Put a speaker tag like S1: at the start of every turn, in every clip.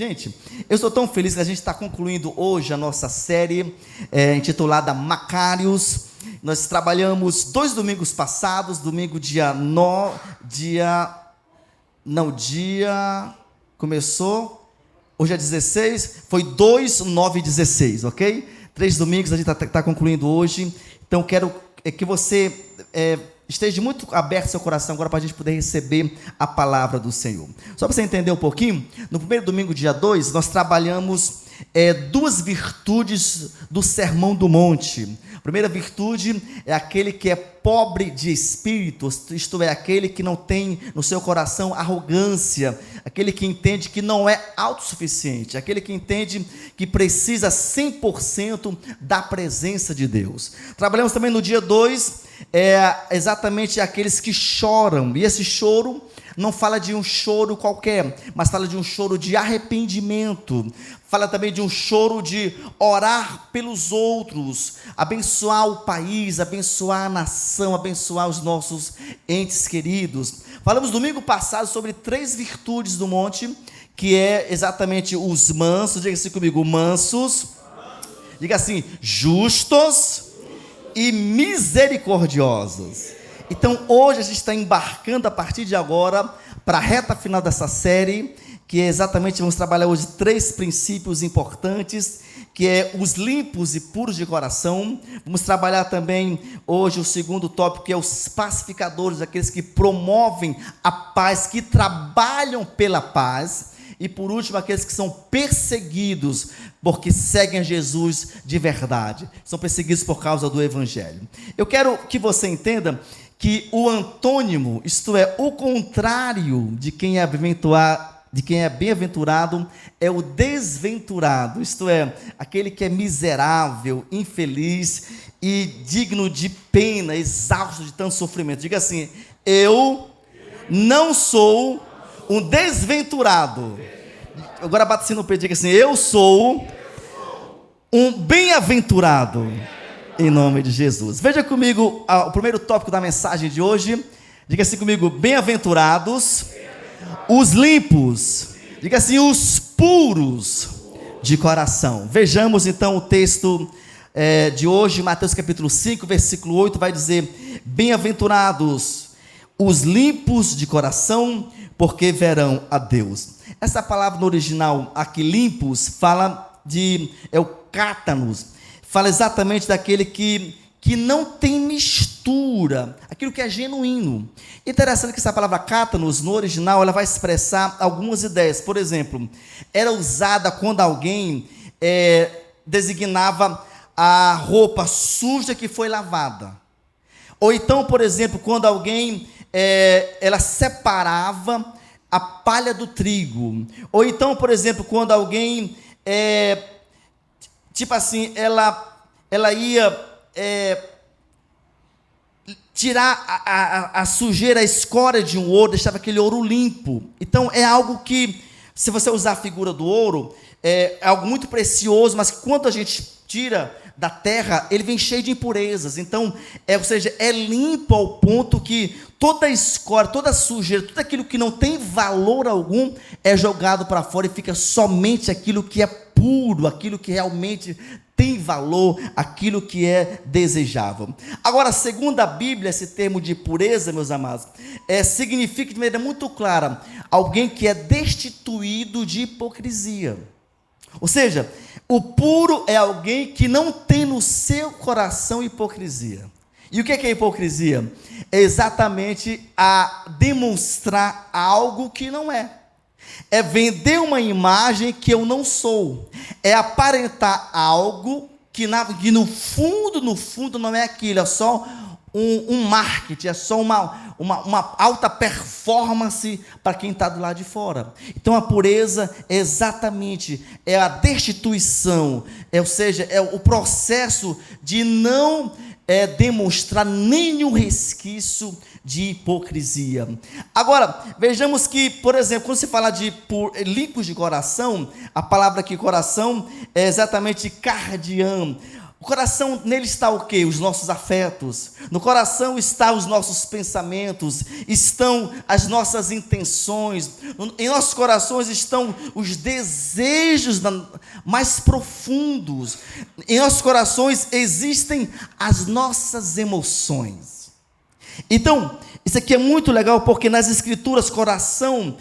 S1: Gente, eu estou tão feliz que a gente está concluindo hoje a nossa série intitulada Macários. Nós trabalhamos 2 domingos passados, domingo começou, hoje é 16, foi 2, 9 e 16, ok? 3 domingos a gente está concluindo hoje, então quero que você esteja muito aberto seu coração agora para a gente poder receber a palavra do Senhor. Só para você entender um pouquinho, no primeiro domingo, dia 2, nós trabalhamos 2 virtudes do Sermão do Monte. A primeira virtude é aquele que é pobre de espírito, isto é, aquele que não tem no seu coração arrogância, aquele que entende que não é autossuficiente, aquele que entende que precisa 100% da presença de Deus. Trabalhamos também no dia 2, exatamente aqueles que choram, e esse choro não fala de um choro qualquer, mas fala de um choro de arrependimento, fala também de um choro de orar pelos outros, abençoar o país, abençoar a nação, abençoar os nossos entes queridos. Falamos domingo passado sobre 3 virtudes do monte, que é exatamente os mansos, diga assim comigo, mansos, diga assim, justos e misericordiosos. Então hoje a gente está embarcando a partir de agora para a reta final dessa série, que é exatamente, vamos trabalhar hoje 3 princípios importantes, que é os limpos e puros de coração. Vamos trabalhar também hoje o segundo tópico, que é os pacificadores, aqueles que promovem a paz, que trabalham pela paz. E por último, aqueles que são perseguidos porque seguem a Jesus de verdade, são perseguidos por causa do Evangelho. Eu quero que você entenda que o antônimo, isto é, o contrário de quem é bem-aventurado, é o desventurado, isto é, aquele que é miserável, infeliz e digno de pena, exausto de tanto sofrimento. Diga assim, eu não sou um desventurado. Agora bate assim no peito, diga assim, eu sou um bem-aventurado, em nome de Jesus. Veja comigo o primeiro tópico da mensagem de hoje. Diga assim comigo, bem-aventurados os limpos, diga assim, os puros de coração. Vejamos então o texto de hoje, Mateus capítulo 5, versículo 8, vai dizer, bem-aventurados os limpos de coração, porque verão a Deus. Essa palavra no original aqui, limpos, fala o cátanos, fala exatamente daquele que não tem mistura, aquilo que é genuíno. Interessante que essa palavra cátanos, no original, ela vai expressar algumas ideias. Por exemplo, era usada quando alguém designava a roupa suja que foi lavada. Ou então, por exemplo, quando alguém ela separava a palha do trigo. Ou então, por exemplo, quando alguém tipo assim, ela ia tirar a sujeira, a escória de um ouro, deixava aquele ouro limpo. Então é algo que, se você usar a figura do ouro, é algo muito precioso, mas quando a gente tira da terra, ele vem cheio de impurezas. Então, ou seja, é limpo ao ponto que toda a escória, toda a sujeira, tudo aquilo que não tem valor algum, é jogado para fora e fica somente aquilo que é puro, aquilo que realmente tem valor, aquilo que é desejável. Agora, segundo a Bíblia, esse termo de pureza, meus amados, significa de maneira muito clara, alguém que é destituído de hipocrisia. Ou seja, o puro é alguém que não tem no seu coração hipocrisia. E o que é hipocrisia? É exatamente a demonstrar algo que não é. É vender uma imagem que eu não sou. É aparentar algo que no fundo não é aquilo. É só um marketing, é só uma alta performance para quem está do lado de fora. Então a pureza é exatamente a destituição, ou seja, é o processo de não demonstrar nenhum resquício de hipocrisia. Agora, vejamos que, por exemplo, quando se fala de limpos de coração, a palavra aqui coração é exatamente cardião. O coração, nele está o quê? Os nossos afetos. No coração estão os nossos pensamentos, estão as nossas intenções. Em nossos corações estão os desejos mais profundos. Em nossos corações existem as nossas emoções. Então, isso aqui é muito legal, porque nas Escrituras, coração,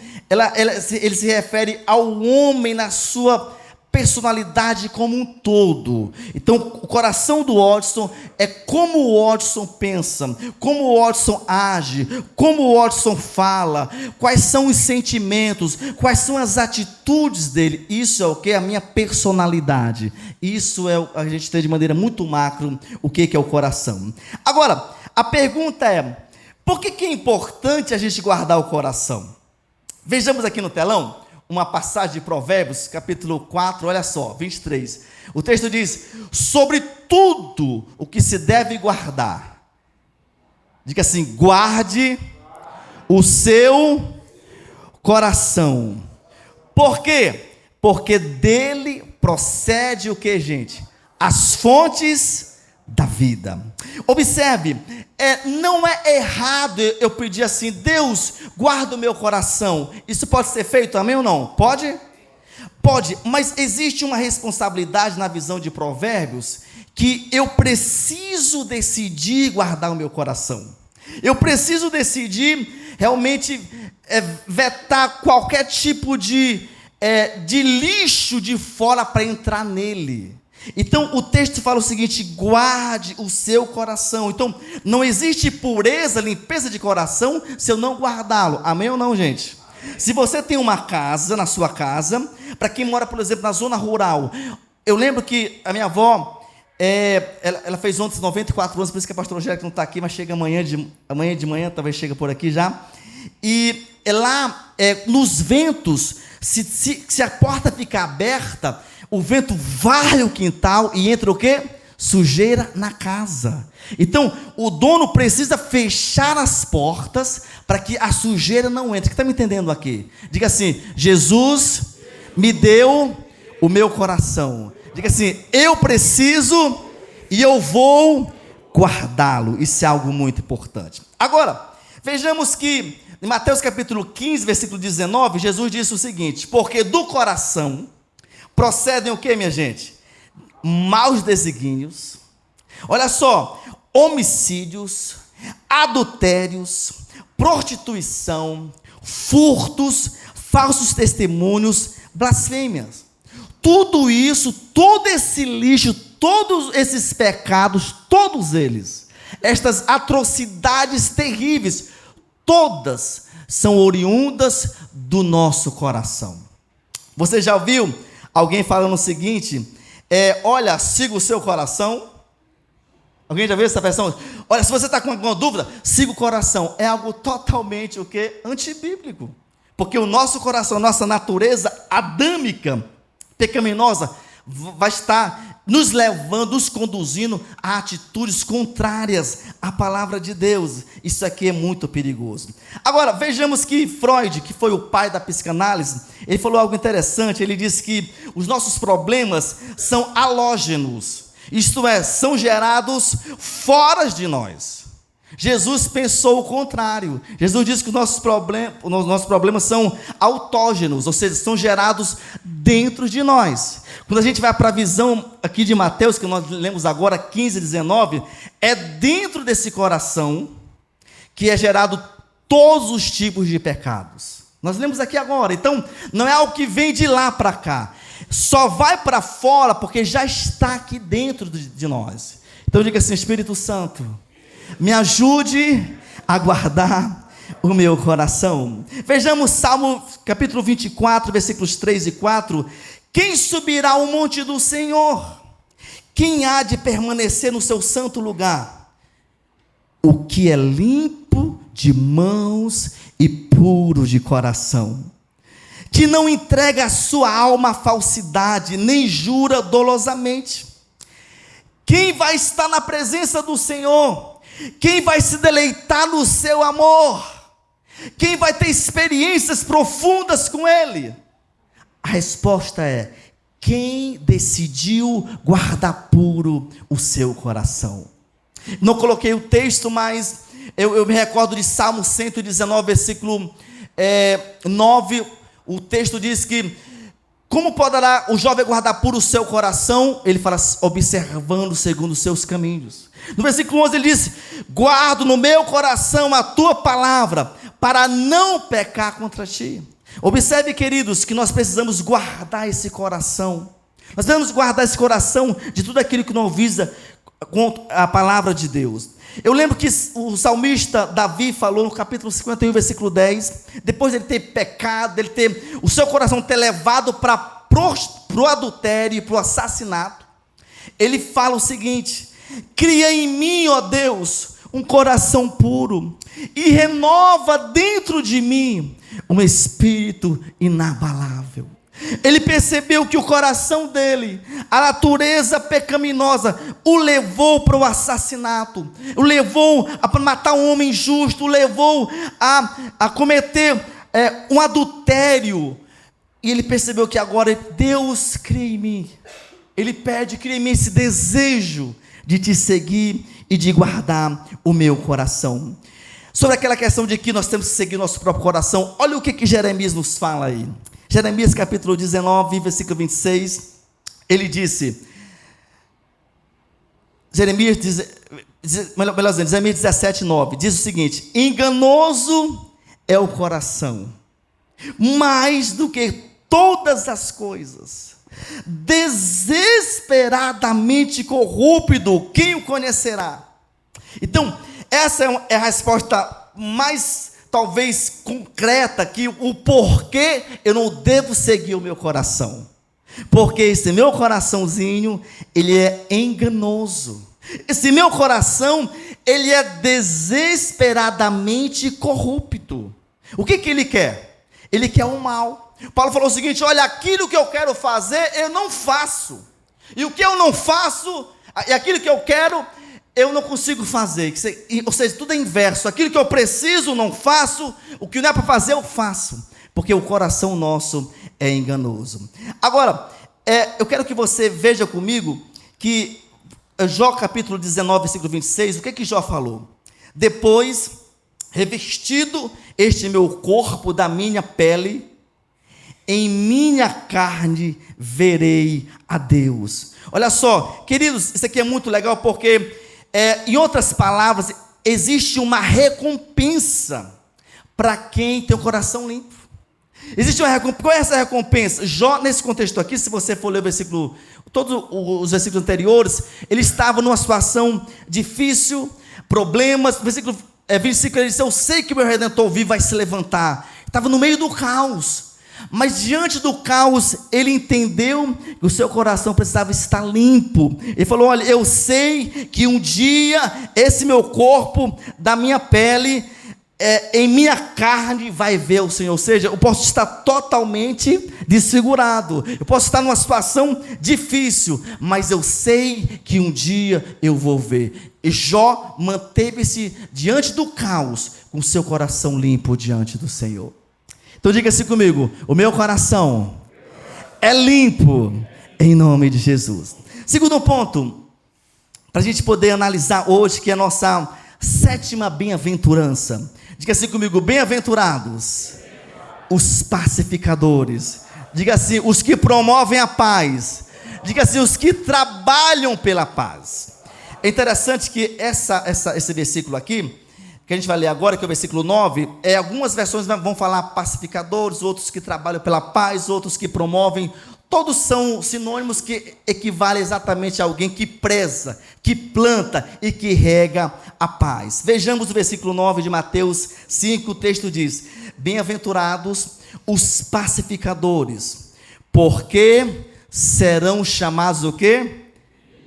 S1: ele se refere ao homem na sua personalidade como um todo. Então, o coração do Watson é como o Watson pensa, como o Watson age, como o Watson fala, quais são os sentimentos, quais são as atitudes dele. Isso é o que? A minha personalidade. Isso é, a gente tem de maneira muito macro, o que é o coração. Agora, a pergunta é, por que é importante a gente guardar o coração? Vejamos aqui no telão uma passagem de Provérbios, capítulo 4, olha só, 23. O texto diz, sobre tudo o que se deve guardar. Diga assim, guarde o seu coração. Por quê? Porque dele procede o que, gente? As fontes da vida. Observe, não é errado eu pedir assim, Deus, guarda o meu coração. Isso pode ser feito, amém ou não? Pode? Pode, mas existe uma responsabilidade na visão de Provérbios, que eu preciso decidir guardar o meu coração. Eu preciso decidir realmente vetar qualquer tipo de lixo de fora para entrar nele. Então o texto fala o seguinte, guarde o seu coração. Então não existe pureza, limpeza de coração se eu não guardá-lo, amém ou não, gente? Se você tem uma casa, na sua casa, para quem mora, por exemplo, na zona rural, eu lembro que a minha avó, ela fez ontem 94 anos, por isso que a pastora Angélica não está aqui, mas chega amanhã de manhã, talvez chega por aqui já, e lá, nos ventos, se a porta ficar aberta, o vento varre o quintal e entra o quê? Sujeira na casa. Então, o dono precisa fechar as portas para que a sujeira não entre. Você está me entendendo aqui? Diga assim, Jesus me deu o meu coração. Diga assim, eu preciso e eu vou guardá-lo. Isso é algo muito importante. Agora, vejamos que em Mateus capítulo 15, versículo 19, Jesus disse o seguinte, porque do coração procedem o que, minha gente? Maus desígnios, olha só, homicídios, adultérios, prostituição, furtos, falsos testemunhos, blasfêmias. Tudo isso, todo esse lixo, todos esses pecados, todos eles, estas atrocidades terríveis, todas são oriundas do nosso coração. Você já ouviu alguém falando o seguinte, olha, siga o seu coração? Alguém já viu essa versão? Olha, se você está com alguma dúvida, siga o coração. É algo totalmente o quê? Antibíblico. Porque o nosso coração, a nossa natureza adâmica, pecaminosa, vai estar nos levando, nos conduzindo a atitudes contrárias à palavra de Deus. Isso aqui é muito perigoso. Agora, vejamos que Freud, que foi o pai da psicanálise, ele falou algo interessante. Ele disse que os nossos problemas são halógenos, isto é, são gerados fora de nós. Jesus pensou o contrário. Jesus disse que os nossos problemas são autógenos, ou seja, são gerados dentro de nós. Quando a gente vai para a visão aqui de Mateus, que nós lemos agora, 15, 19, é dentro desse coração que é gerado todos os tipos de pecados. Nós lemos aqui agora, então não é algo que vem de lá para cá, só vai para fora porque já está aqui dentro de nós. Então diga assim, Espírito Santo, me ajude a guardar o meu coração. Vejamos Salmo capítulo 24, versículos 3 e 4. Quem subirá ao monte do Senhor? Quem há de permanecer no seu santo lugar? O que é limpo de mãos e puro de coração, que não entrega a sua alma à falsidade, nem jura dolosamente. Quem vai estar na presença do Senhor? Quem vai se deleitar no seu amor? Quem vai ter experiências profundas com Ele? A resposta é: quem decidiu guardar puro o seu coração. Não coloquei o texto, mas eu me recordo de Salmo 119, versículo 9. O texto diz que: como poderá o jovem guardar puro o seu coração? Ele fala: observando segundo os seus caminhos. No versículo 11 ele diz: guardo no meu coração a tua palavra, para não pecar contra ti. Observe, queridos, que nós precisamos guardar esse coração. Nós precisamos guardar esse coração de tudo aquilo que não visa com a palavra de Deus. Eu lembro que o salmista Davi falou no capítulo 51, versículo 10, depois de ele ter pecado, ele ter o seu coração ter levado para o adultério e para o assassinato, ele fala o seguinte: cria em mim, ó Deus, um coração puro, e renova dentro de mim um espírito inabalável. Ele percebeu que o coração dele, a natureza pecaminosa, o levou para o assassinato, o levou a matar um homem justo, o levou a cometer um adultério. E ele percebeu que agora Deus cria em mim. Ele pede: cria em mim esse desejo de te seguir e de guardar o meu coração. Sobre aquela questão de que nós temos que seguir nosso próprio coração, olha o que Jeremias nos fala aí. Jeremias capítulo 19, versículo 26, ele disse, Jeremias 17, 9, diz o seguinte: enganoso é o coração, mais do que todas as coisas, desesperadamente corrupto, quem o conhecerá? Então, essa é a resposta mais, talvez, concreta, que o porquê eu não devo seguir o meu coração. Porque esse meu coraçãozinho, ele é enganoso. Esse meu coração, ele é desesperadamente corrupto. O que ele quer? Ele quer o mal. Paulo falou o seguinte: olha, aquilo que eu quero fazer, eu não faço. E o que eu não faço, e aquilo que eu quero, eu não consigo fazer. Ou seja, tudo é inverso. Aquilo que eu preciso, não faço. O que não é para fazer, eu faço. Porque o coração nosso é enganoso. Agora, eu quero que você veja comigo que Jó capítulo 19, versículo 26, o que Jó falou? Depois, revestido este meu corpo da minha pele, em minha carne verei a Deus. Olha só, queridos, isso aqui é muito legal porque, em outras palavras, existe uma recompensa para quem tem o coração limpo. Existe uma recompensa. Qual é essa recompensa? Jó, nesse contexto aqui, se você for ler o versículo, todos os versículos anteriores, ele estava numa situação difícil, problemas. Versículo 25, ele disse: eu sei que o meu Redentor vivo vai se levantar. Estava no meio do caos. Mas diante do caos, ele entendeu que o seu coração precisava estar limpo. Ele falou: olha, eu sei que um dia esse meu corpo, da minha pele, em minha carne vai ver o Senhor. Ou seja, eu posso estar totalmente desfigurado, eu posso estar numa situação difícil, mas eu sei que um dia eu vou ver. E Jó manteve-se diante do caos, com seu coração limpo diante do Senhor. Então diga assim comigo: o meu coração é limpo, em nome de Jesus. Segundo ponto, para a gente poder analisar hoje, que é a nossa 7ª bem-aventurança. Diga assim comigo: bem-aventurados os pacificadores. Diga assim: os que promovem a paz. Diga assim: os que trabalham pela paz. É interessante que esse versículo aqui, que a gente vai ler agora, que é o versículo 9, algumas versões vão falar pacificadores, outros que trabalham pela paz, outros que promovem. Todos são sinônimos que equivalem exatamente a alguém que preza, que planta e que rega a paz. Vejamos o versículo 9 de Mateus 5, o texto diz: bem-aventurados os pacificadores, porque serão chamados o quê?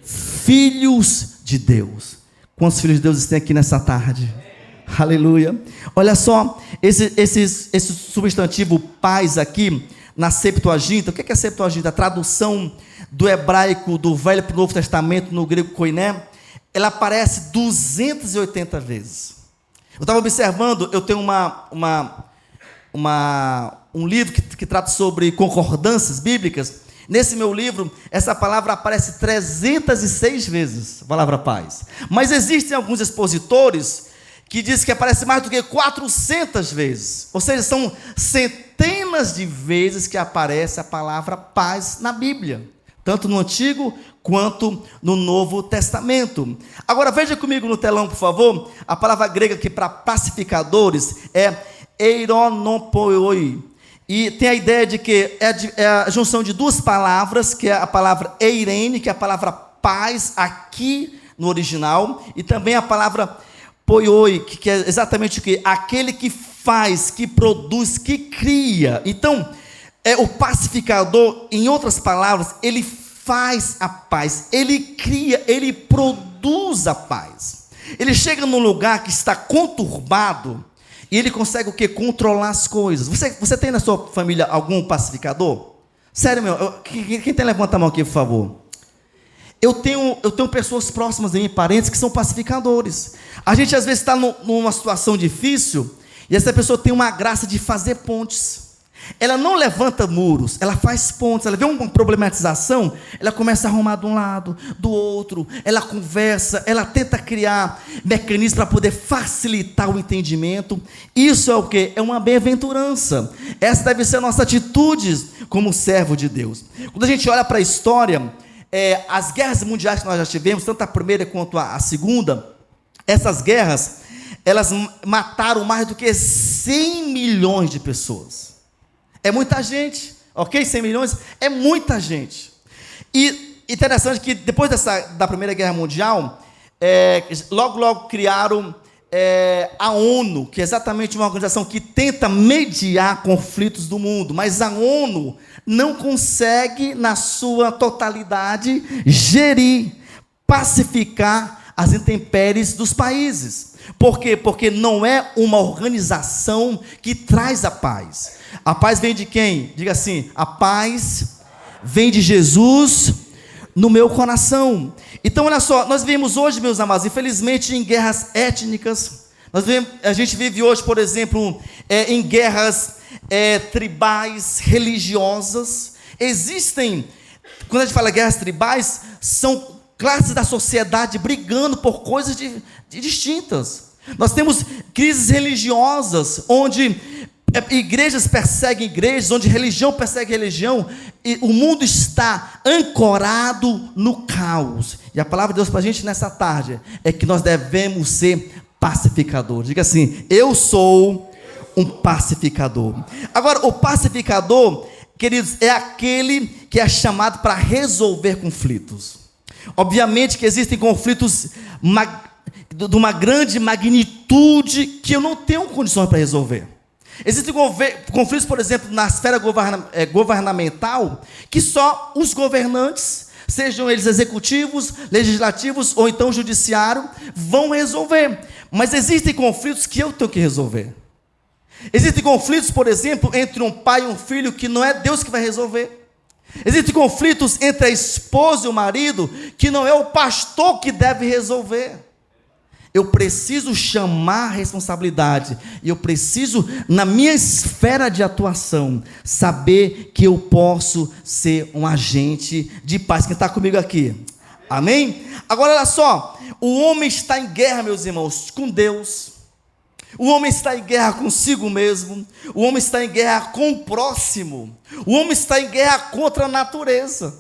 S1: Filhos de Deus. Quantos filhos de Deus tem aqui nessa tarde? Aleluia. Olha só, esse substantivo paz aqui, na Septuaginta. O que é a Septuaginta? A tradução do hebraico do Velho para o Novo Testamento, no grego koiné, ela aparece 280 vezes. Eu estava observando, eu tenho um livro que trata sobre concordâncias bíblicas, Nesse meu livro, essa palavra aparece 306 vezes, a palavra paz. Mas existem alguns expositores que dizem que aparece mais do que 400 vezes. Ou seja, são centenas de vezes que aparece a palavra paz na Bíblia, tanto no Antigo quanto no Novo Testamento. Agora veja comigo no telão, por favor, a palavra grega aqui para pacificadores é eironopoioi. E tem a ideia de que é a junção de duas palavras, que é a palavra eirene, que é a palavra paz aqui no original, e também a palavra poioi, que é exatamente o que? Aquele que faz, que produz, que cria. Então, o pacificador, em outras palavras, ele faz a paz, ele cria, ele produz a paz. Ele chega num lugar que está conturbado, e ele consegue o quê? Controlar as coisas. Você tem na sua família algum pacificador? Sério, quem tem, levanta a mão aqui, por favor. Eu tenho pessoas próximas de mim, parentes, que são pacificadores. A gente às vezes está numa situação difícil, e essa pessoa tem uma graça de fazer pontes. Ela não levanta muros, ela faz pontes. Ela vê uma problematização, ela começa a arrumar de um lado, do outro, ela conversa, ela tenta criar mecanismos para poder facilitar o entendimento. Isso é o quê? É uma bem-aventurança. Essa deve ser a nossa atitude como servo de Deus. Quando a gente olha para a história, as guerras mundiais que nós já tivemos, tanto a primeira quanto a segunda, essas guerras, elas mataram mais do que 100 milhões de pessoas. É muita gente, ok? 100 milhões é muita gente. E interessante que depois da Primeira Guerra Mundial, logo criaram a ONU, que é exatamente uma organização que tenta mediar conflitos do mundo, mas a ONU não consegue, na sua totalidade, gerir, pacificar as intempéries dos países. Por quê? Porque não é uma organização que traz a paz. A paz vem de quem? Diga assim: a paz vem de Jesus no meu coração. Então, olha só, nós vivemos hoje, meus amados, infelizmente, em guerras étnicas. A gente vive hoje, por exemplo, em guerras tribais, religiosas. Existem, quando a gente fala guerras tribais, são classes da sociedade brigando por coisas distintas. Nós temos crises religiosas, onde igrejas perseguem igrejas, onde religião persegue religião, e o mundo está ancorado no caos. E a palavra de Deus para a gente nessa tarde é que nós devemos ser pacificadores. Diga assim: eu sou um pacificador. Agora, o pacificador, queridos, é aquele que é chamado para resolver conflitos. Obviamente que existem conflitos de uma grande magnitude que eu não tenho condições para resolver. Existem conflitos, por exemplo, na esfera governamental, que só os governantes, sejam eles executivos, legislativos ou então judiciário, vão resolver. Mas existem conflitos que eu tenho que resolver. Existem conflitos, por exemplo, entre um pai e um filho, que não é Deus que vai resolver. Existem conflitos entre a esposa e o marido, que não é o pastor que deve resolver. Eu preciso chamar a responsabilidade, e eu preciso, na minha esfera de atuação, saber que eu posso ser um agente de paz. Quem está comigo aqui? Amém? Agora olha só, o homem está em guerra, meus irmãos, com Deus. O homem está em guerra consigo mesmo. O homem está em guerra com o próximo. O homem está em guerra contra a natureza.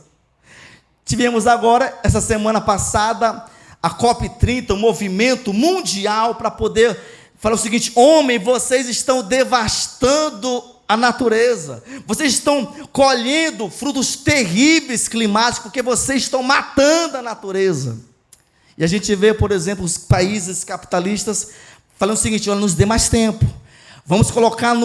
S1: Tivemos agora, essa semana passada, a COP30, um movimento mundial para poder falar o seguinte: homem, vocês estão devastando a natureza. Vocês estão colhendo frutos terríveis climáticos, porque vocês estão matando a natureza. E a gente vê, por exemplo, os países capitalistas falando o seguinte: olha, nos dê mais tempo. Vamos colocar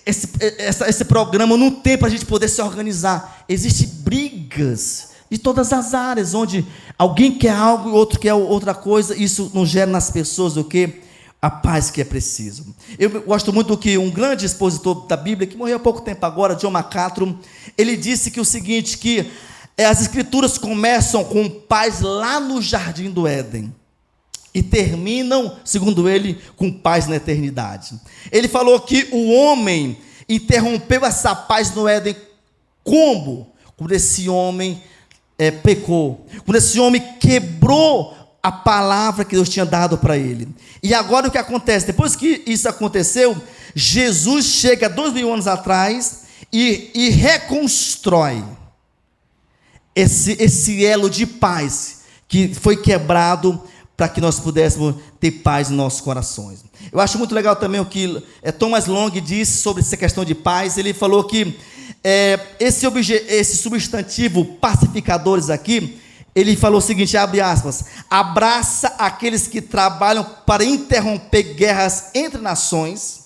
S1: esse programa num tempo para a gente poder se organizar. Existem brigas de todas as áreas, onde alguém quer algo e outro quer outra coisa. Isso não gera nas pessoas o quê? A paz que é preciso. Eu gosto muito do que um grande expositor da Bíblia, que morreu há pouco tempo agora, John MacArthur, ele disse que o seguinte, que as escrituras começam com paz lá no jardim do Éden, e terminam, segundo ele, com paz na eternidade. Ele falou que o homem interrompeu essa paz no Éden como? quando esse homem pecou, quando esse homem quebrou a palavra que Deus tinha dado para ele. E agora o que acontece? Depois que isso aconteceu, Jesus chega 2000 anos atrás e reconstrói esse elo de paz que foi quebrado para que nós pudéssemos ter paz em nossos corações. Eu acho muito legal também o que Thomas Long disse sobre essa questão de paz. Ele falou que esse substantivo pacificadores aqui, ele falou o seguinte, abre aspas, abraça aqueles que trabalham para interromper guerras entre nações,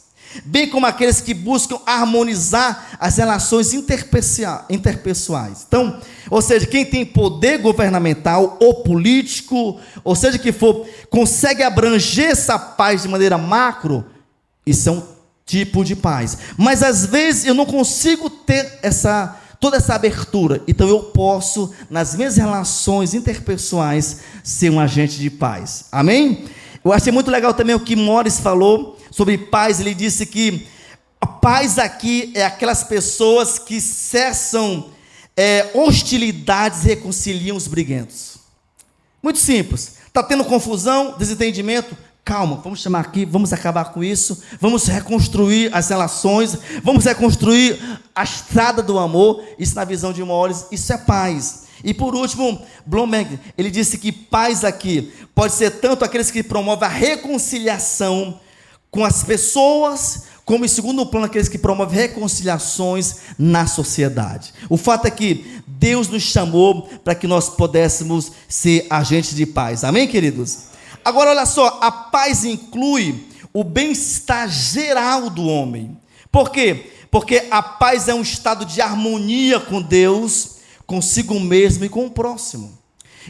S1: bem como aqueles que buscam harmonizar as relações interpessoais. Então, ou seja, quem tem poder governamental ou político, ou seja que for, consegue abranger essa paz de maneira macro, isso é um tipo de paz. Mas às vezes eu não consigo ter toda essa abertura, então eu posso, nas minhas relações interpessoais, ser um agente de paz. Amém? Eu achei muito legal também o que Morris falou sobre paz. Ele disse que a paz aqui é aquelas pessoas que cessam hostilidades e reconciliam os briguentos. Muito simples. Está tendo confusão, desentendimento? Calma, vamos chamar aqui, vamos acabar com isso, vamos reconstruir as relações, vamos reconstruir a estrada do amor. Isso, na visão de Morris, isso é paz. E por último, Blomberg, ele disse que paz aqui pode ser tanto aqueles que promovem a reconciliação com as pessoas, como em segundo plano, aqueles que promovem reconciliações na sociedade. O fato é que Deus nos chamou para que nós pudéssemos ser agentes de paz. Amém, queridos? Agora, olha só, a paz inclui o bem-estar geral do homem. Por quê? Porque a paz é um estado de harmonia com Deus, consigo mesmo e com o próximo.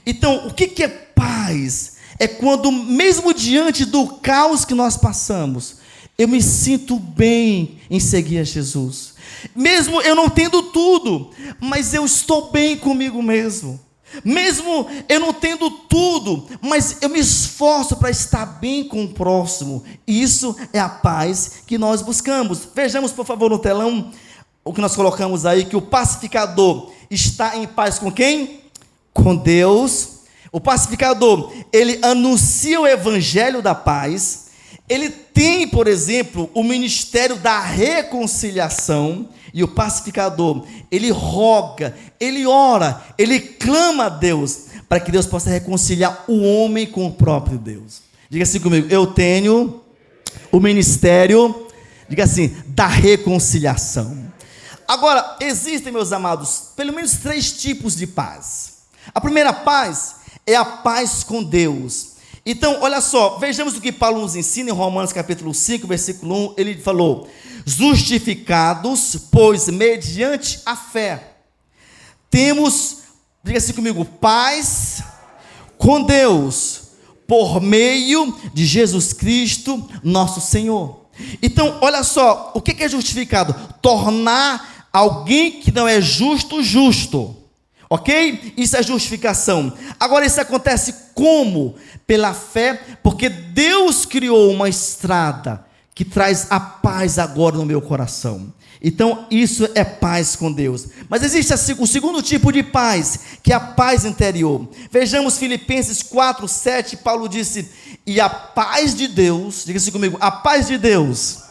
S1: Então, o que é paz? É quando, mesmo diante do caos que nós passamos, eu me sinto bem em seguir a Jesus. Mesmo eu não tendo tudo, mas eu estou bem comigo mesmo. Mesmo eu não tendo tudo, mas eu me esforço para estar bem com o próximo. Isso é a paz que nós buscamos. Vejamos, por favor, no telão, o que nós colocamos aí, que o pacificador está em paz com quem? Com Deus. O pacificador, ele anuncia o evangelho da paz. Ele tem, por exemplo, o ministério da reconciliação. E o pacificador, ele roga, ele ora, ele clama a Deus, para que Deus possa reconciliar o homem com o próprio Deus. Diga assim comigo, eu tenho o ministério, diga assim, da reconciliação. Agora, existem, meus amados, pelo menos 3 tipos de paz. A primeira paz é a paz com Deus. Então, olha só, vejamos o que Paulo nos ensina em Romanos capítulo 5, versículo 1, ele falou, justificados, pois mediante a fé, temos, diga assim comigo, paz com Deus, por meio de Jesus Cristo, nosso Senhor. Então, olha só, o que é justificado? Tornar alguém que não é justo, justo. Ok? Isso é justificação. Agora, isso acontece como? Pela fé, porque Deus criou uma estrada que traz a paz agora no meu coração. Então, isso é paz com Deus. Mas existe o segundo tipo de paz, que é a paz interior. Vejamos Filipenses 4, 7, Paulo disse, e a paz de Deus, diga assim comigo, a paz de Deus,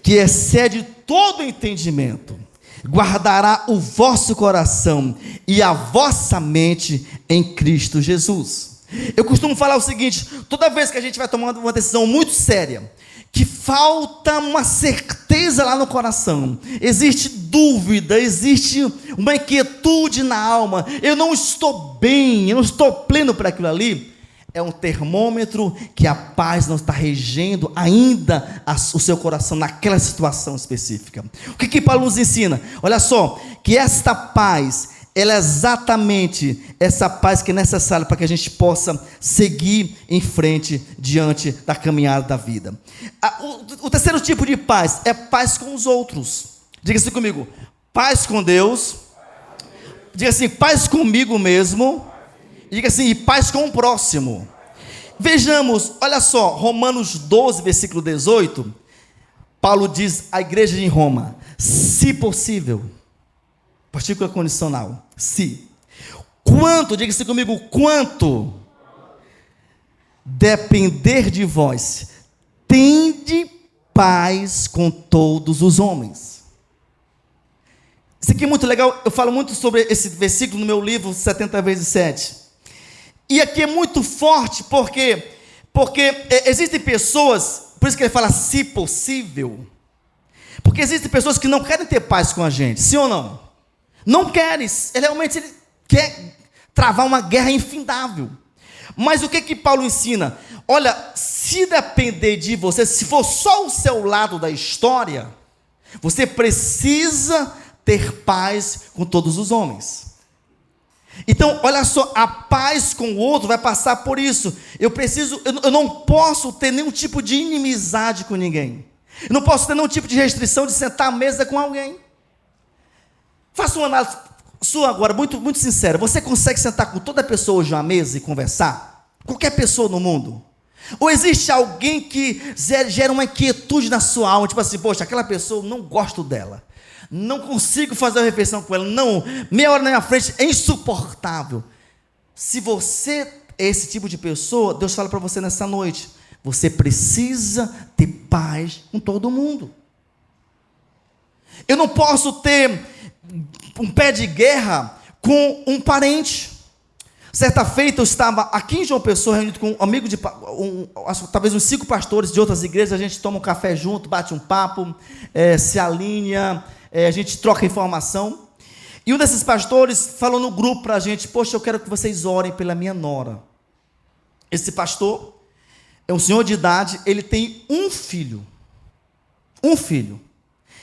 S1: que excede todo entendimento, guardará o vosso coração e a vossa mente em Cristo Jesus. Eu costumo falar o seguinte, toda vez que a gente vai tomando uma decisão muito séria, que falta uma certeza lá no coração, existe dúvida, existe uma inquietude na alma, eu não estou bem, eu não estou pleno para aquilo ali, é um termômetro que a paz não está regendo ainda o seu coração naquela situação específica. O que Paulo nos ensina? Olha só, que esta paz, ela é exatamente essa paz que é necessária para que a gente possa seguir em frente diante da caminhada da vida. O terceiro tipo de paz é paz com os outros. Diga assim comigo, paz com Deus. Diga assim, paz comigo mesmo. Diga assim, e paz com o próximo. Vejamos, olha só, Romanos 12, versículo 18. Paulo diz à igreja de Roma, se possível, Partícula condicional. Se. Quanto, diga-se comigo, quanto depender de vós, tende paz com todos os homens. Isso aqui é muito legal, eu falo muito sobre esse versículo no meu livro 70 vezes 7. E aqui é muito forte, porque existem pessoas, por isso que ele fala se possível, porque existem pessoas que não querem ter paz com a gente, sim ou não? Não querem, ele quer travar uma guerra infindável. Mas o que Paulo ensina? Olha, se depender de você, se for só o seu lado da história, você precisa ter paz com todos os homens. Então, olha só, a paz com o outro vai passar por isso. Eu não posso ter nenhum tipo de inimizade com ninguém. Eu não posso ter nenhum tipo de restrição de sentar à mesa com alguém. Faça uma análise sua agora, muito, muito sincera. Você consegue sentar com toda pessoa hoje à mesa e conversar? Qualquer pessoa no mundo? Ou existe alguém que gera uma inquietude na sua alma, tipo assim, poxa, aquela pessoa, eu não gosto dela. Não consigo fazer uma refeição com ela, não, meia hora na minha frente, é insuportável. Se você é esse tipo de pessoa, Deus fala para você nessa noite, você precisa ter paz com todo mundo. Eu não posso ter um pé de guerra com um parente. Certa feita eu estava aqui em João Pessoa, reunido com um amigo talvez uns 5 pastores de outras igrejas, a gente toma um café junto, bate um papo, se alinha, a gente troca informação. E um desses pastores falou no grupo para a gente, poxa, eu quero que vocês orem pela minha nora. Esse pastor é um senhor de idade, ele tem um filho. Um filho.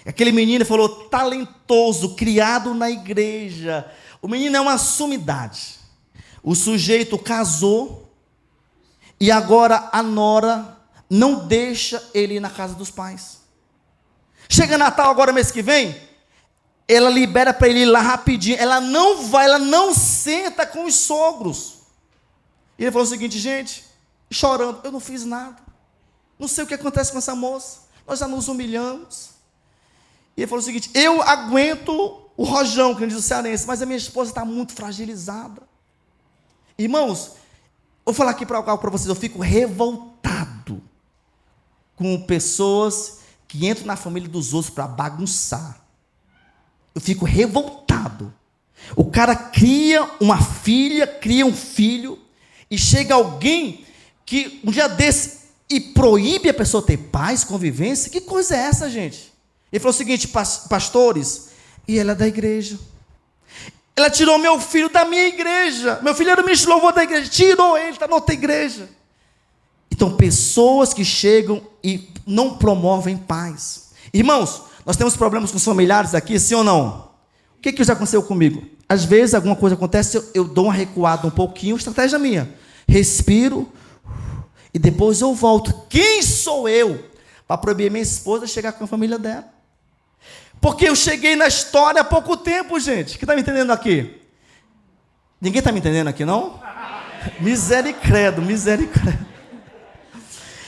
S1: Aquele menino falou, talentoso, criado na igreja. O menino é uma sumidade. O sujeito casou e agora a nora não deixa ele ir na casa dos pais. Chega Natal agora, mês que vem, ela libera para ele ir lá rapidinho. Ela não vai, ela não senta com os sogros. E ele falou o seguinte, gente, chorando, eu não fiz nada. Não sei o que acontece com essa moça. Nós já nos humilhamos. E ele falou o seguinte, eu aguento o rojão, que diz o cearense, mas a minha esposa está muito fragilizada. Irmãos, vou falar aqui para vocês, eu fico revoltado com pessoas que entram na família dos outros para bagunçar. Eu fico revoltado. O cara cria uma filha, cria um filho, e chega alguém que um dia desse e proíbe a pessoa ter paz, convivência. Que coisa é essa, gente? Ele falou o seguinte, pastores, e ela é da igreja. Ela tirou meu filho da minha igreja. Meu filho era o ministro de louvor da igreja. Tirou ele, está na outra igreja. Então, pessoas que chegam e não promovem paz. Irmãos, nós temos problemas com os familiares aqui, sim ou não? O que já aconteceu comigo? Às vezes, alguma coisa acontece, eu dou uma recuada um pouquinho, estratégia minha. Respiro e depois eu volto. Quem sou eu para proibir minha esposa de chegar com a família dela? Porque eu cheguei na história há pouco tempo, gente. Quem está me entendendo aqui? Ninguém está me entendendo aqui, não? Misericredo, misericredo.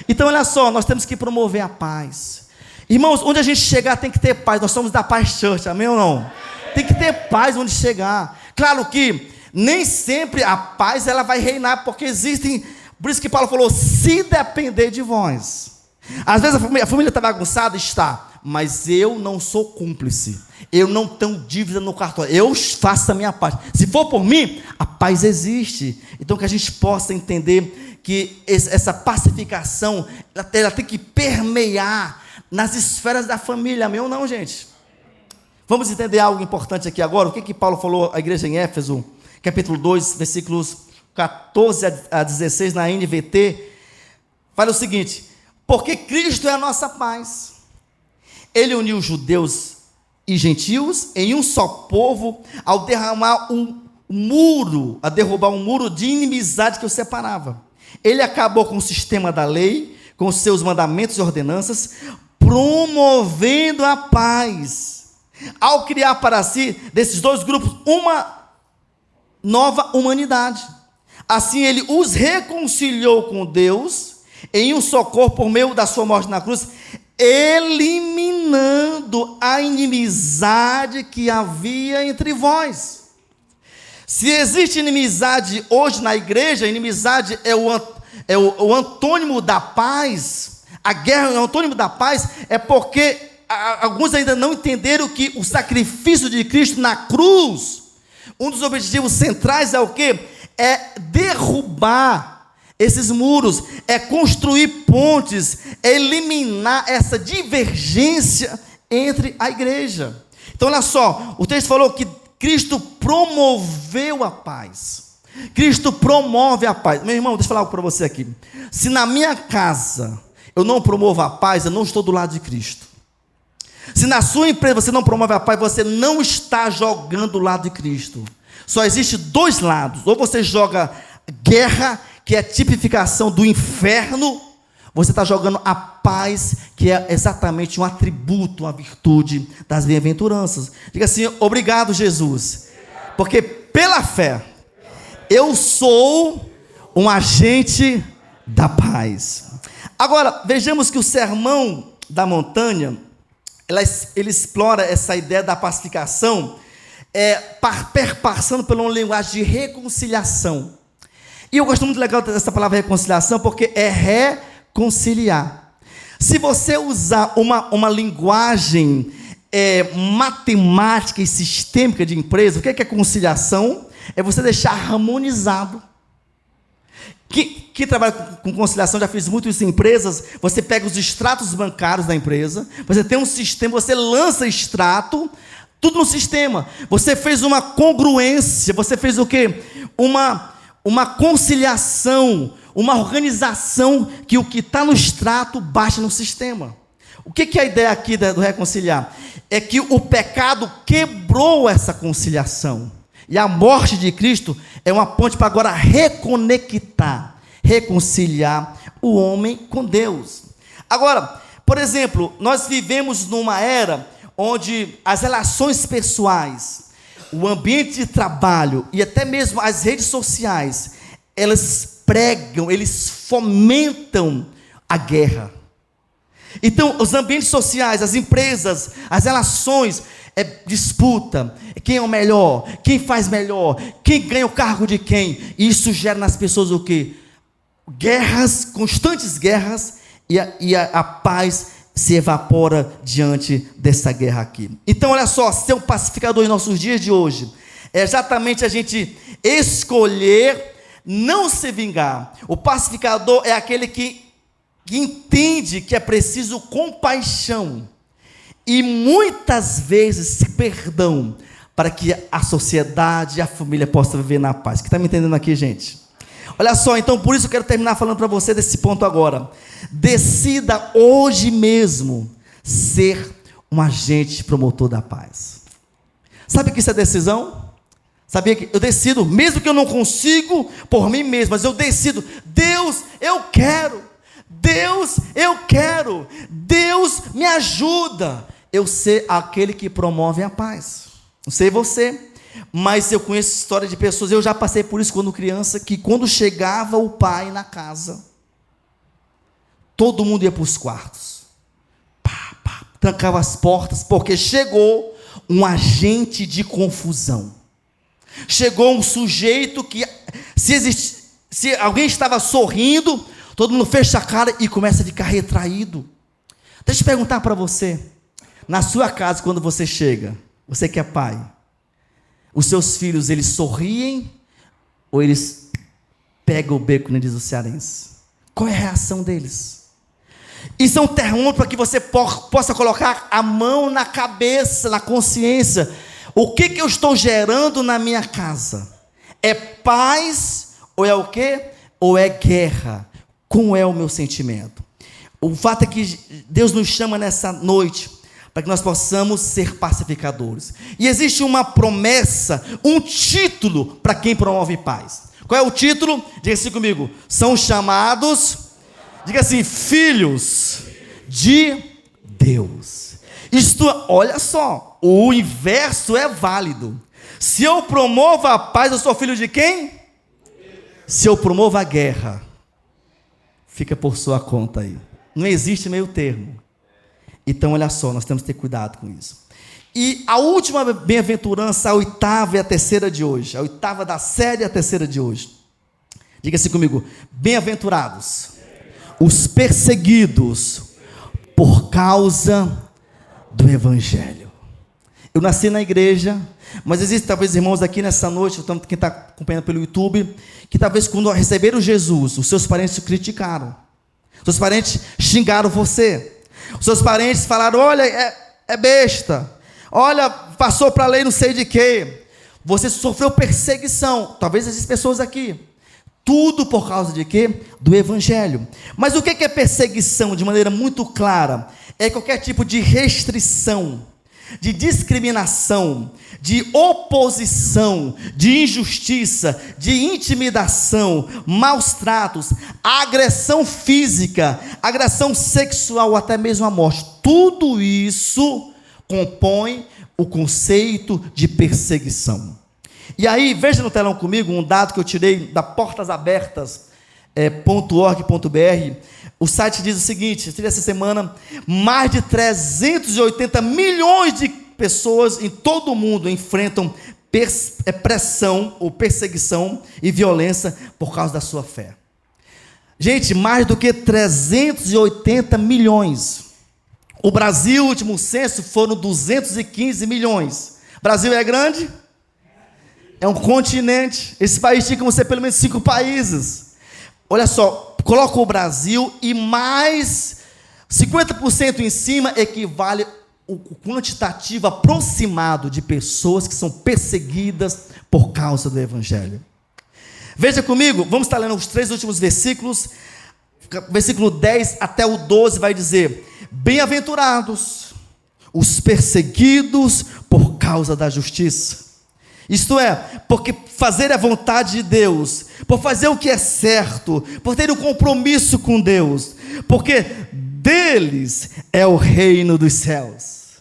S1: Então, olha só, nós temos que promover a paz. Irmãos, onde a gente chegar tem que ter paz. Nós somos da Paz Church, amém ou não? Tem que ter paz onde chegar. Claro que nem sempre a paz ela vai reinar, porque existem... Por isso que Paulo falou, se depender de vós. Às vezes a família está bagunçada, está... Mas eu não sou cúmplice, eu não tenho dívida no cartório, eu faço a minha parte. Se for por mim, a paz existe. Então que a gente possa entender que essa pacificação, ela tem que permear nas esferas da família, amém ou não, gente? Vamos entender algo importante aqui agora. O que Paulo falou à igreja em Éfeso, capítulo 2, versículos 14 a 16, na NVT, fala o seguinte, porque Cristo é a nossa paz. Ele uniu judeus e gentios em um só povo, ao derrubar um muro de inimizade que os separava. Ele acabou com o sistema da lei, com os seus mandamentos e ordenanças, promovendo a paz, ao criar para si, desses dois grupos, uma nova humanidade. Assim ele os reconciliou com Deus, em um só corpo, por meio da sua morte na cruz. eliminando a inimizade que havia entre vós. Se existe inimizade hoje na igreja, a inimizade é o antônimo da paz, a guerra é o antônimo da paz, é porque alguns ainda não entenderam que o sacrifício de Cristo na cruz, um dos objetivos centrais é o quê? É derrubar esses muros, é construir pontes, é eliminar essa divergência entre a igreja. Então olha só, o texto falou que Cristo promoveu a paz. Cristo promove a paz. Meu irmão, deixa eu falar algo para você aqui. Se na minha casa eu não promovo a paz, eu não estou do lado de Cristo. Se na sua empresa você não promove a paz, você não está jogando do lado de Cristo. Só existe dois lados. Ou você joga guerra, que é a tipificação do inferno, você está jogando a paz, que é exatamente um atributo, uma virtude das bem-aventuranças. Diga assim: obrigado, Jesus, porque pela fé eu sou um agente da paz. Agora, vejamos que o Sermão da Montanha, ele explora essa ideia da pacificação, perpassando por uma linguagem de reconciliação. E eu gosto muito legal dessa palavra reconciliação, porque é reconciliar. Se você usar uma linguagem matemática e sistêmica de empresa, o que é conciliação? É você deixar harmonizado. Quem trabalha com conciliação, já fiz muito isso em empresas. Você pega os extratos bancários da empresa, você tem um sistema, você lança extrato, tudo no sistema. Você fez uma congruência, você fez o quê? Uma conciliação, uma organização, que o que está no extrato baixa no sistema. O que é a ideia aqui do reconciliar? É que o pecado quebrou essa conciliação. E a morte de Cristo é uma ponte para agora reconectar, reconciliar o homem com Deus. Agora, por exemplo, nós vivemos numa era onde as relações pessoais, o ambiente de trabalho e até mesmo as redes sociais, elas pregam, eles fomentam a guerra. Então, os ambientes sociais, as empresas, as relações, disputa, quem é o melhor, quem faz melhor, quem ganha o cargo de quem. E isso gera nas pessoas o quê? Guerras, constantes guerras, e a paz se evapora diante dessa guerra aqui. Então, olha só, ser um pacificador em nossos dias de hoje é exatamente a gente escolher não se vingar. O pacificador é aquele que entende que é preciso compaixão e muitas vezes perdão para que a sociedade e a família possam viver na paz. Quem está me entendendo aqui, gente? Olha só, então por isso eu quero terminar falando para você desse ponto agora. Decida hoje mesmo ser um agente promotor da paz. Sabe que isso é decisão? Sabia que eu decido, mesmo que eu não consigo por mim mesmo, mas eu decido: Deus, eu quero. Deus, eu quero. Deus, me ajuda. Eu ser aquele que promove a paz. Não sei você, mas eu conheço história de pessoas, eu já passei por isso quando criança, que quando chegava o pai na casa, todo mundo ia para os quartos, trancava as portas, porque chegou um agente de confusão. Chegou um sujeito que, se alguém estava sorrindo, todo mundo fecha a cara e começa a ficar retraído. Deixa eu perguntar para você, na sua casa, quando você chega, você que é pai, os seus filhos, eles sorriem ou eles pegam o beco, como diz o cearense? Qual é a reação deles? Isso é um termômetro para que você possa colocar a mão na cabeça, na consciência. O que eu estou gerando na minha casa? É paz ou é o quê? Ou é guerra? Como é o meu sentimento? O fato é que Deus nos chama nessa noite para que nós possamos ser pacificadores. E existe uma promessa, um título para quem promove paz. Qual é o título? Diga assim comigo: são chamados, diga assim, filhos de Deus. Isto, olha só, o inverso é válido. Se eu promovo a paz, eu sou filho de quem? Se eu promovo a guerra, fica por sua conta aí. Não existe meio termo. Então, olha só, nós temos que ter cuidado com isso. E a última bem-aventurança, a oitava e a terceira de hoje. A oitava da série e a terceira de hoje. Diga assim comigo: bem-aventurados os perseguidos por causa do Evangelho. Eu nasci na igreja, mas existem talvez irmãos aqui nessa noite, quem está acompanhando pelo YouTube, que talvez quando receberam Jesus, os seus parentes te criticaram. Seus parentes xingaram você. Os seus parentes falaram: olha, é besta. Olha, passou para a lei não sei de quê. Você sofreu perseguição. Talvez existem pessoas aqui. Tudo por causa de quê? Do Evangelho. Mas o que é perseguição? De maneira muito clara, é qualquer tipo de restrição, de discriminação, de oposição, de injustiça, de intimidação, maus tratos, agressão física, agressão sexual, até mesmo a morte. Tudo isso compõe o conceito de perseguição. E aí, veja no telão comigo um dado que eu tirei da portasabertas.org.br. O site diz o seguinte: essa semana, mais de 380 milhões de pessoas em todo o mundo enfrentam pressão ou perseguição e violência por causa da sua fé. Gente, mais do que 380 milhões. O Brasil, o último censo, foram 215 milhões. O Brasil é grande? É um continente. Esse país tinha que ser pelo menos 5 países. Olha só, coloca o Brasil e mais 50% em cima equivale o quantitativo aproximado de pessoas que são perseguidas por causa do Evangelho. Veja comigo, vamos estar lendo os 3 últimos versículos. Versículo 10 até o 12 vai dizer: bem-aventurados os perseguidos por causa da justiça. Isto é, porque fazer a vontade de Deus, por fazer o que é certo, por ter um compromisso com Deus, porque deles é o reino dos céus.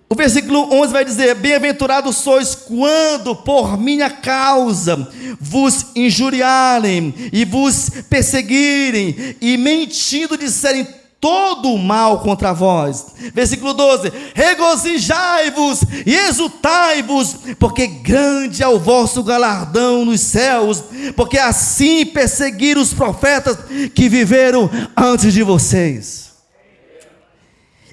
S1: O versículo 11 vai dizer: bem-aventurados sois quando por minha causa vos injuriarem e vos perseguirem e mentindo disserem todo o mal contra vós. Versículo 12: regozijai-vos e exultai-vos, porque grande é o vosso galardão nos céus, porque assim perseguiram os profetas que viveram antes de vocês.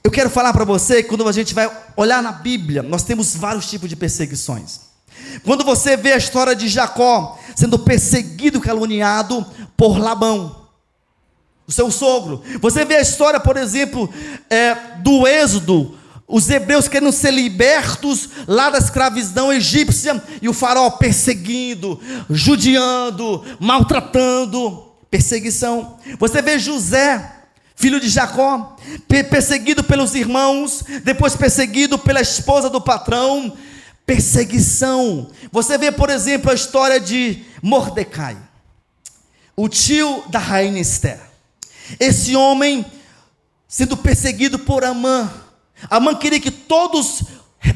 S1: Eu quero falar para você que quando a gente vai olhar na Bíblia, nós temos vários tipos de perseguições. Quando você vê a história de Jacó sendo perseguido, caluniado por Labão, o seu sogro. Você vê a história, por exemplo, do Êxodo, os hebreus querendo ser libertos lá da escravidão egípcia, e o faraó perseguindo, judiando, maltratando, perseguição. Você vê José, filho de Jacó, perseguido pelos irmãos, depois perseguido pela esposa do patrão, perseguição. Você vê, por exemplo, a história de Mordecai, o tio da rainha Esther. Esse homem sendo perseguido por Amã. Amã queria que todos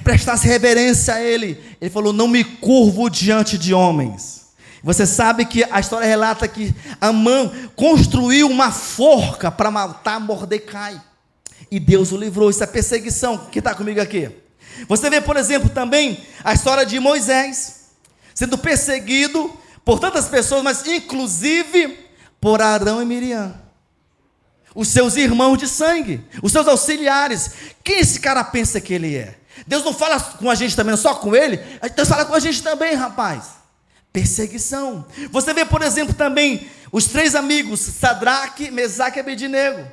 S1: prestassem reverência a ele. Ele falou: não me curvo diante de homens. Você sabe que a história relata que Amã construiu uma forca para matar Mordecai. E Deus o livrou. Isso é perseguição. Quem está comigo aqui? Você vê, por exemplo, também a história de Moisés sendo perseguido por tantas pessoas, mas inclusive por Arão e Miriam, os seus irmãos de sangue, os seus auxiliares. Quem esse cara pensa que ele é? Deus não fala com a gente também, não só com ele. Deus fala com a gente também, rapaz. Perseguição. Você vê, por exemplo, também os 3 amigos, Sadraque, Mesaque e Abednego.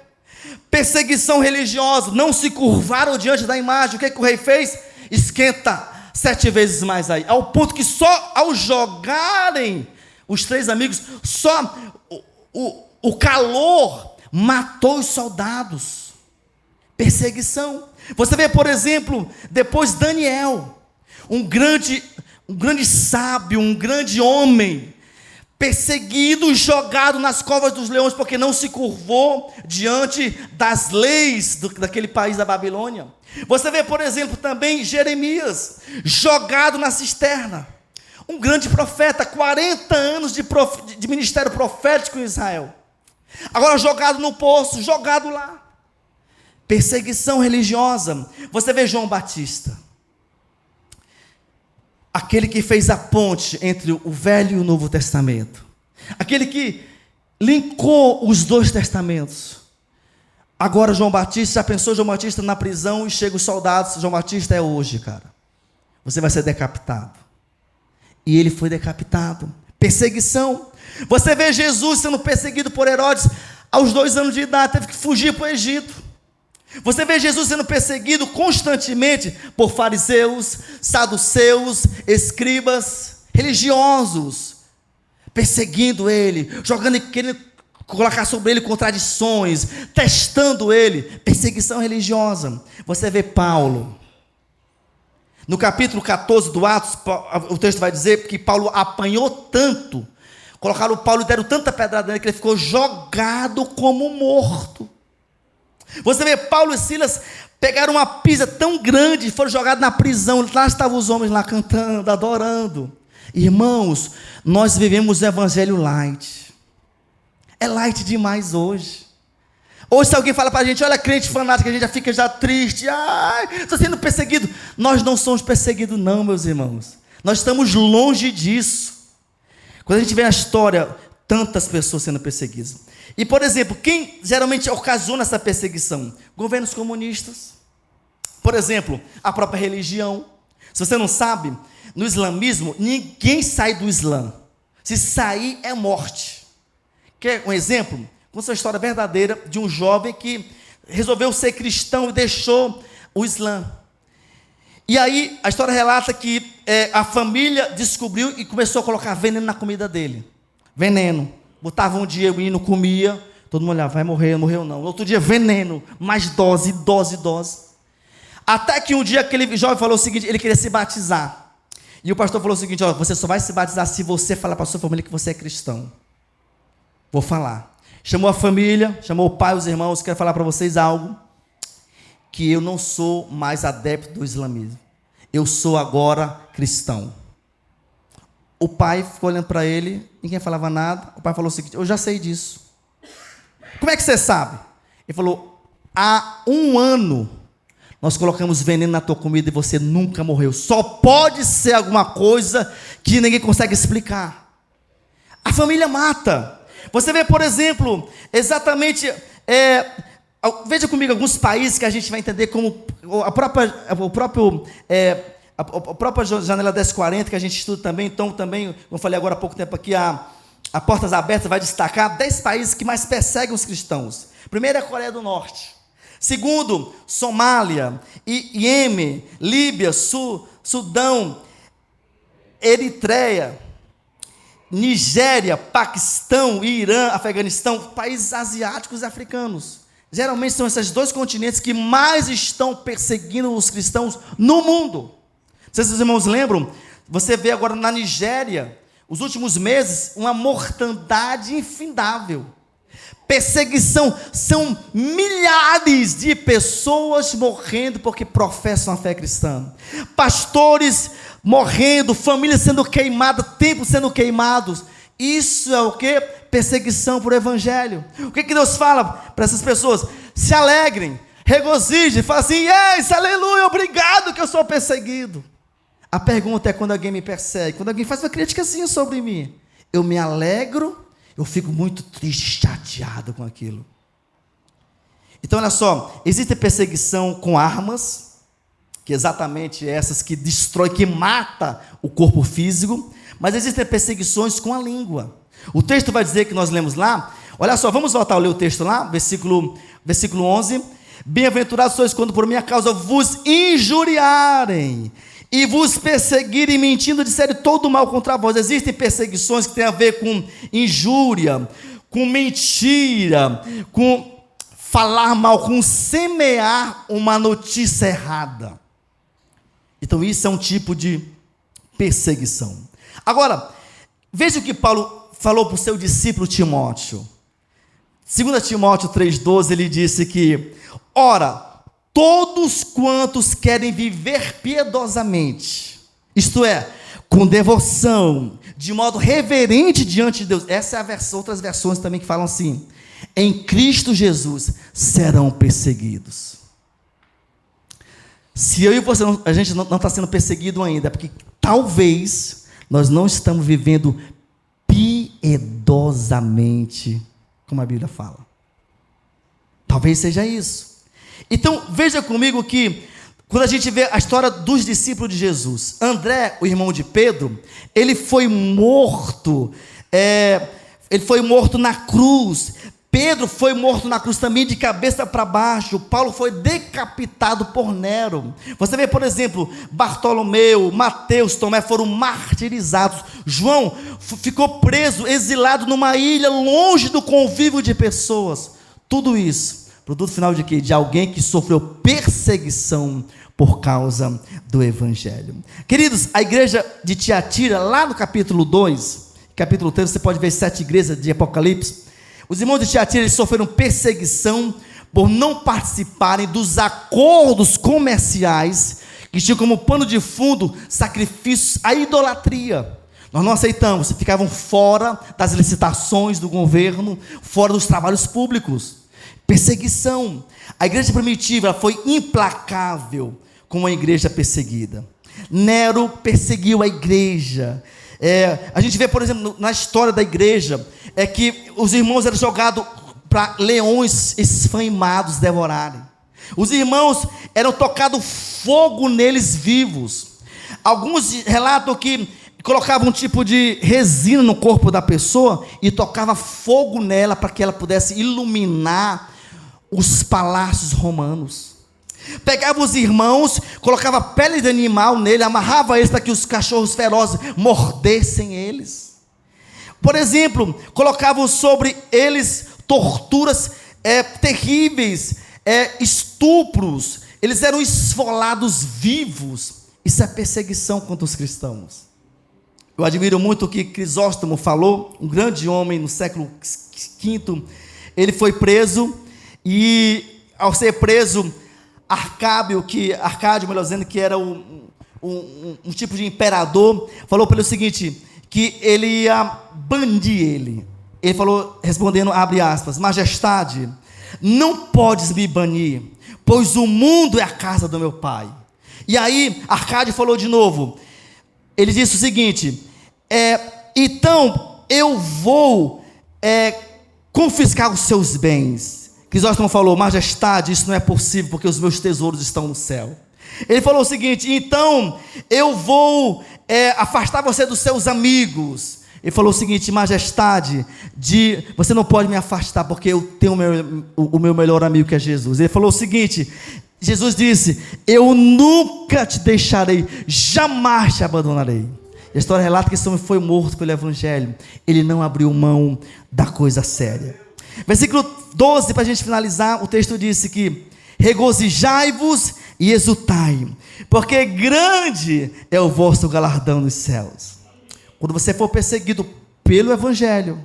S1: Perseguição religiosa, não se curvaram diante da imagem. O que o rei fez? Esquenta 7 vezes mais aí, ao ponto que só ao jogarem os 3 amigos, só o calor matou os soldados. Perseguição. Você vê, por exemplo, depois Daniel, um grande sábio, um grande homem, perseguido e jogado nas covas dos leões, porque não se curvou diante das leis daquele país da Babilônia. Você vê, por exemplo, também Jeremias, jogado na cisterna. Um grande profeta, 40 anos de ministério profético em Israel. Agora jogado no poço, jogado lá. Perseguição religiosa. Você vê João Batista, aquele que fez a ponte entre o Velho e o Novo Testamento, aquele que linkou os dois testamentos. Agora João Batista, já pensou João Batista na prisão e chega os soldados, João Batista é hoje, cara. Você vai ser decapitado. E ele foi decapitado. Perseguição. Você vê Jesus sendo perseguido por Herodes aos 2 anos de idade, teve que fugir para o Egito. Você vê Jesus sendo perseguido constantemente por fariseus, saduceus, escribas, religiosos, perseguindo ele, querendo colocar sobre ele contradições, testando ele, perseguição religiosa. Você vê Paulo, no capítulo 14 do Atos, o texto vai dizer que Paulo apanhou tanto, colocaram o Paulo e deram tanta pedrada nele que ele ficou jogado como morto. Você vê Paulo e Silas pegaram uma pisa tão grande e foram jogados na prisão. Lá estavam os homens lá cantando, adorando. Irmãos, nós vivemos o evangelho light. É light demais hoje. Hoje se alguém fala para a gente, olha, crente fanático, a gente já fica triste. Ai, estou sendo perseguido. Nós não somos perseguidos não, meus irmãos. Nós estamos longe disso. Quando a gente vê a história, tantas pessoas sendo perseguidas. E, por exemplo, quem geralmente ocasiona essa perseguição? Governos comunistas. Por exemplo, a própria religião. Se você não sabe, no islamismo, ninguém sai do Islã. Se sair, é morte. Quer um exemplo? Com essa história verdadeira de um jovem que resolveu ser cristão e deixou o Islã. E aí, a história relata que a família descobriu e começou a colocar veneno na comida dele. Veneno. Botava um dia, o menino comia, todo mundo olhava, vai morrer, não morreu não. No outro dia, veneno, mais dose. Até que um dia aquele jovem falou o seguinte, ele queria se batizar. E o pastor falou o seguinte, ó, você só vai se batizar se você falar para a sua família que você é cristão. Vou falar. Chamou a família, chamou o pai, os irmãos, quero falar para vocês algo, que eu não sou mais adepto do islamismo. Eu sou agora cristão. O pai ficou olhando para ele, ninguém falava nada. O pai falou o seguinte, eu já sei disso. Como é que você sabe? Ele falou, há 1 ano, nós colocamos veneno na tua comida e você nunca morreu. Só pode ser alguma coisa que ninguém consegue explicar. A família mata. Você vê, por exemplo, exatamente, veja comigo alguns países que a gente vai entender como a própria janela 1040, que a gente estuda também, então também, como eu falei agora há pouco tempo aqui, a Portas Abertas vai destacar 10 países que mais perseguem os cristãos. Primeiro é a Coreia do Norte. Segundo, Somália, Iêmen, Líbia, Sudão, Eritreia, Nigéria, Paquistão, Irã, Afeganistão, países asiáticos e africanos. Geralmente são esses 2 continentes que mais estão perseguindo os cristãos no mundo. Não sei se os irmãos lembram, você vê agora na Nigéria, os últimos meses, uma mortandade infindável. Perseguição, são milhares de pessoas morrendo porque professam a fé cristã. Pastores morrendo, famílias sendo queimadas, templos sendo queimados. Isso é o que? Perseguição por evangelho. O que Deus fala para essas pessoas? Se alegrem, regozijem, falem assim, yes, aleluia, obrigado que eu sou perseguido. A pergunta é quando alguém me persegue, quando alguém faz uma crítica assim sobre mim, eu me alegro, eu fico muito triste, chateado com aquilo. Então olha só, existe perseguição com armas, que é exatamente essas que destrói, que mata o corpo físico, mas existem perseguições com a língua. O texto vai dizer que nós lemos lá, olha só, vamos voltar a ler o texto lá, versículo 11, bem-aventurados sois quando por minha causa vos injuriarem, e vos perseguirem mentindo, disserem todo mal contra vós. Existem perseguições que têm a ver com injúria, com mentira, com falar mal, com semear uma notícia errada. Então isso é um tipo de perseguição. Agora, veja o que Paulo falou para o seu discípulo Timóteo. 2 Timóteo 3,12, ele disse que, ora, todos quantos querem viver piedosamente, isto é, com devoção, de modo reverente diante de Deus, essa é a versão, outras versões também que falam assim, em Cristo Jesus serão perseguidos. Se eu e você, a gente não está sendo perseguido ainda, é porque talvez nós não estamos vivendo piedosamente, como a Bíblia fala. Talvez seja isso. Então, veja comigo que, quando a gente vê a história dos discípulos de Jesus, André, o irmão de Pedro, ele foi morto na cruz. Pedro foi morto na cruz também de cabeça para baixo. Paulo foi decapitado por Nero. Você vê, por exemplo, Bartolomeu, Mateus, Tomé foram martirizados. João ficou preso, exilado numa ilha, longe do convívio de pessoas. Tudo isso, produto final de quê? De alguém que sofreu perseguição por causa do Evangelho. Queridos, a igreja de Tiatira, lá no capítulo 2, capítulo 3, você pode ver 7 igrejas de Apocalipse. Os irmãos de Tiatira, eles sofreram perseguição por não participarem dos acordos comerciais que tinham como pano de fundo sacrifícios à idolatria. Nós não aceitamos, ficavam fora das licitações do governo, fora dos trabalhos públicos. Perseguição. A igreja primitiva foi implacável com a igreja perseguida. Nero perseguiu a igreja. A gente vê, por exemplo, na história da igreja, que os irmãos eram jogados para leões esfaimados devorarem. Os irmãos eram tocados fogo neles vivos. Alguns relatam que colocavam um tipo de resina no corpo da pessoa e tocava fogo nela para que ela pudesse iluminar os palácios romanos. Pegava os irmãos, colocava pele de animal nele, amarrava eles para que os cachorros ferozes mordessem eles. Por exemplo, colocavam sobre eles torturas terríveis, estupros. Eles eram esfolados vivos. Isso é perseguição contra os cristãos. Eu admiro muito o que Crisóstomo falou, um grande homem no século V. Ele foi preso e, ao ser preso, Arcádio, melhor dizendo, que era um tipo de imperador, falou para ele o seguinte, que ele ia banir ele. Ele falou, respondendo, abre aspas, majestade, não podes me banir, pois o mundo é a casa do meu pai. E aí, Arcádio falou de novo, ele disse o seguinte, então eu vou confiscar os seus bens. Crisóstomo falou, majestade, isso não é possível, porque os meus tesouros estão no céu. Ele falou o seguinte, então eu vou afastar você dos seus amigos. Ele falou o seguinte, majestade, você não pode me afastar, porque eu tenho o meu melhor amigo, que é Jesus. Ele falou o seguinte, Jesus disse, eu nunca te deixarei, jamais te abandonarei. A história relata que esse homem foi morto pelo Evangelho. Ele não abriu mão da coisa séria. Versículo 12, para a gente finalizar, o texto disse que regozijai-vos e exultai, porque grande é o vosso galardão nos céus. Quando você for perseguido pelo Evangelho,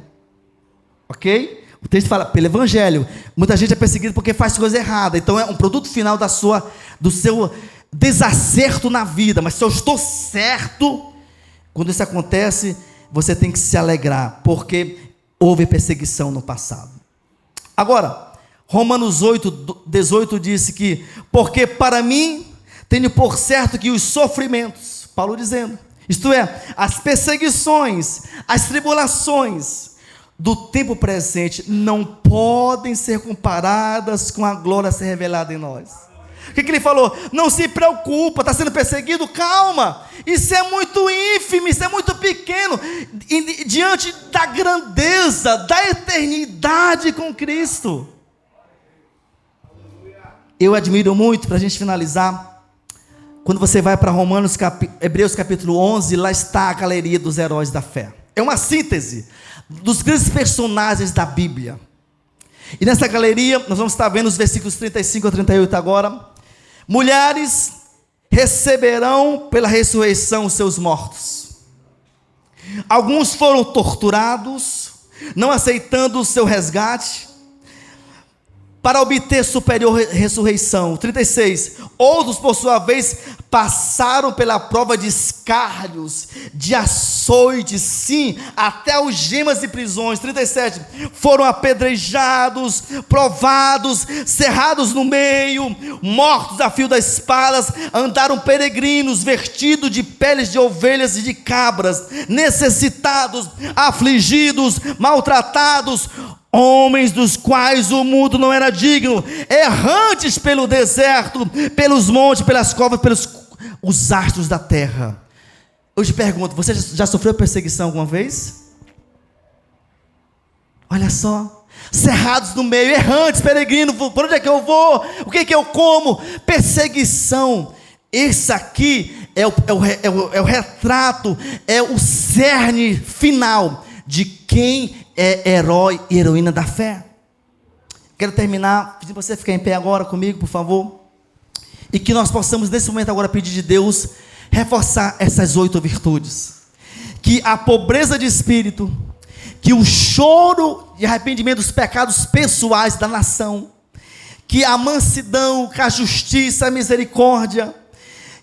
S1: ok? O texto fala pelo Evangelho. Muita gente é perseguida porque faz coisa errada, então é um produto final do seu desacerto na vida. Mas se eu estou certo, quando isso acontece, você tem que se alegrar, porque houve perseguição no passado. Agora, Romanos 8:18 disse que, porque para mim, tenho por certo que os sofrimentos, Paulo dizendo, isto é, as perseguições, as tribulações do tempo presente, não podem ser comparadas com a glória a ser revelada em nós. O que ele falou? Não se preocupa, está sendo perseguido? Calma, isso é muito ínfimo, isso é muito pequeno, diante da grandeza, da eternidade com Cristo. Eu admiro muito, para a gente finalizar, quando você vai para Hebreus capítulo 11, lá está a galeria dos heróis da fé. É uma síntese dos grandes personagens da Bíblia. E nessa galeria, nós vamos estar vendo os versículos 35 a 38 agora. Mulheres receberão pela ressurreição os seus mortos. Alguns foram torturados, não aceitando o seu resgate. para obter superior ressurreição. 36. Outros, por sua vez, passaram pela prova de escárnios, de açoites, sim, até algemas e prisões. 37. Foram apedrejados, provados, cerrados no meio, mortos a fio das espadas, andaram peregrinos, vestidos de peles de ovelhas e de cabras, necessitados, afligidos, maltratados, homens dos quais o mundo não era digno, errantes pelo deserto, pelos montes, pelas covas, pelos os astros da terra. Eu te pergunto, você já sofreu perseguição alguma vez? Olha só, cerrados no meio, errantes, peregrinos, por onde é que eu vou? O que é que eu como? Perseguição. Esse aqui é o retrato, é o cerne final de quem é herói e heroína da fé. Quero terminar pedindo para você ficar em pé agora comigo, por favor, e que nós possamos nesse momento agora pedir de Deus reforçar essas 8 virtudes, que a pobreza de espírito, que o choro de arrependimento dos pecados pessoais da nação, que a mansidão, que a justiça, a misericórdia,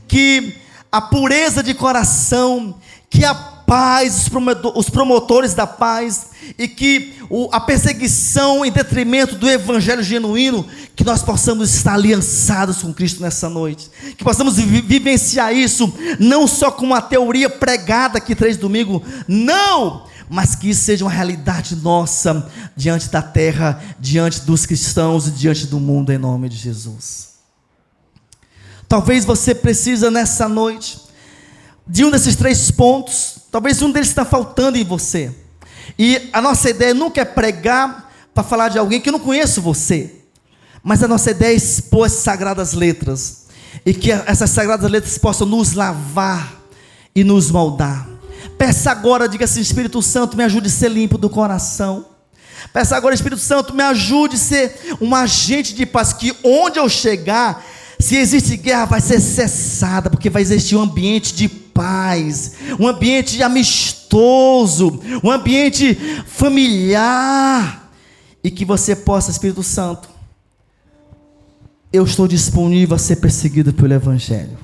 S1: que a pureza de coração, que a paz, os promotores da paz, e que a perseguição em detrimento do evangelho genuíno, que nós possamos estar aliançados com Cristo nessa noite, que possamos vivenciar isso, não só com uma teoria pregada aqui 3 domingos, não, mas que isso seja uma realidade nossa, diante da terra, diante dos cristãos e diante do mundo, em nome de Jesus. Talvez você precisa nessa noite de um desses 3 pontos, talvez um deles está faltando em você, e a nossa ideia nunca é pregar para falar de alguém que eu não conheço você, mas a nossa ideia é expor as sagradas letras, e que essas sagradas letras possam nos lavar e nos moldar. Peça agora, diga assim: Espírito Santo, me ajude a ser limpo do coração. Peça agora: Espírito Santo, me ajude a ser um agente de paz, que onde eu chegar, se existe guerra, vai ser cessada, porque vai existir um ambiente de paz, um ambiente amistoso, um ambiente familiar, e que você possa, Espírito Santo, eu estou disponível a ser perseguido pelo Evangelho.